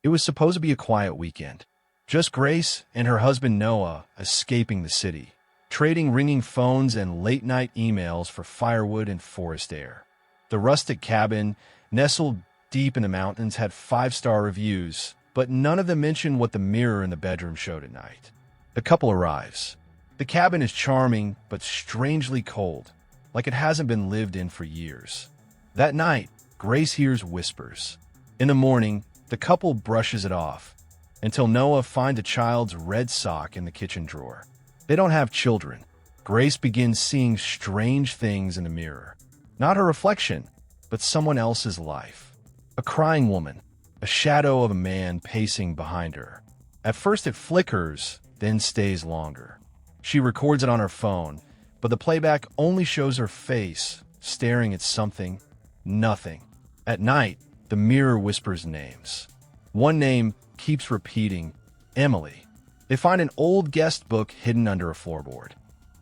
It was supposed to be a quiet weekend. Just Grace and her husband Noah escaping the city, trading ringing phones and late-night emails for firewood and forest air. The rustic cabin, nestled deep in the mountains, had five-star reviews, but none of them mentioned what the mirror in the bedroom showed at night. The couple arrives. The cabin is charming, but strangely cold, like it hasn't been lived in for years. That night, Grace hears whispers. In the morning, the couple brushes it off, until Noah finds a child's red sock in the kitchen drawer. They don't have children. Grace begins seeing strange things in the mirror. Not her reflection, but someone else's life. A crying woman, a shadow of a man pacing behind her. At first it flickers, then stays longer. She records it on her phone, but the playback only shows her face, staring at something, nothing. At night, the mirror whispers names. One name keeps repeating, Emily. They find an old guest book hidden under a floorboard.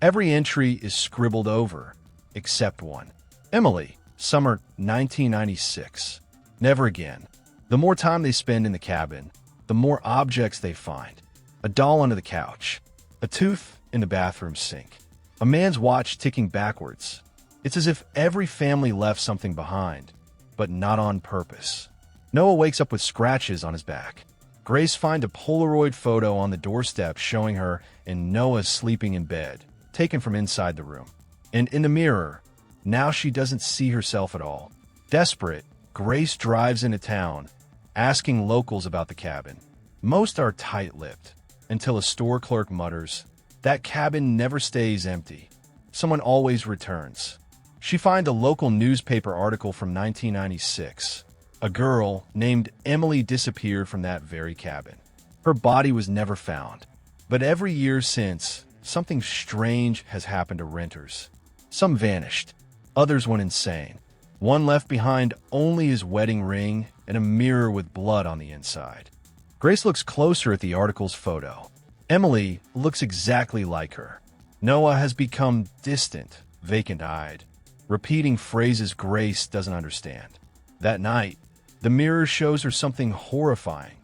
Every entry is scribbled over, except one. Emily, summer 1996. Never again. The more time they spend in the cabin, the more objects they find. A doll under the couch. A tooth in the bathroom sink. A man's watch ticking backwards. It's as if every family left something behind, but not on purpose. Noah wakes up with scratches on his back. Grace finds a Polaroid photo on the doorstep showing her and Noah sleeping in bed, taken from inside the room. And in the mirror, now she doesn't see herself at all. Desperate, Grace drives into town, asking locals about the cabin. Most are tight-lipped, until a store clerk mutters, "That cabin never stays empty. Someone always returns." She finds a local newspaper article from 1996. A girl named Emily disappeared from that very cabin. Her body was never found. But every year since, something strange has happened to renters. Some vanished. Others went insane. One left behind only his wedding ring and a mirror with blood on the inside. Grace looks closer at the article's photo. Emily looks exactly like her. Noah has become distant, vacant-eyed, repeating phrases Grace doesn't understand. That night, the mirror shows her something horrifying.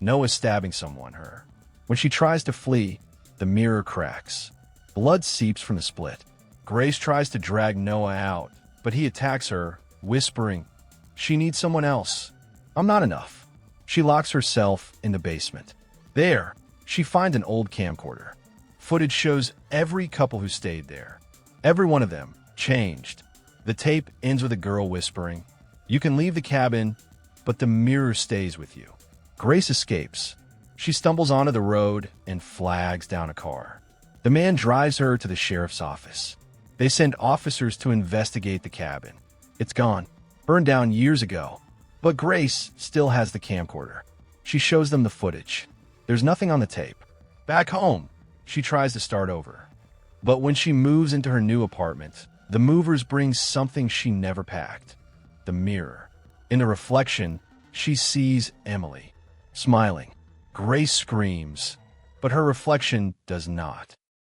Noah stabbing someone, her. When she tries to flee, the mirror cracks. Blood seeps from the split. Grace tries to drag Noah out, but he attacks her, whispering, "She needs someone else. I'm not enough." She locks herself in the basement. There, she finds an old camcorder. Footage shows every couple who stayed there. Every one of them changed. The tape ends with a girl whispering, "You can leave the cabin, but the mirror stays with you." Grace escapes. She stumbles onto the road and flags down a car. The man drives her to the sheriff's office. They send officers to investigate the cabin. It's gone, burned down years ago. But Grace still has the camcorder. She shows them the footage. There's nothing on the tape. Back home, she tries to start over. But when she moves into her new apartment, the movers bring something she never packed. The mirror. In the reflection, she sees Emily, smiling. Grace screams, but her reflection does not.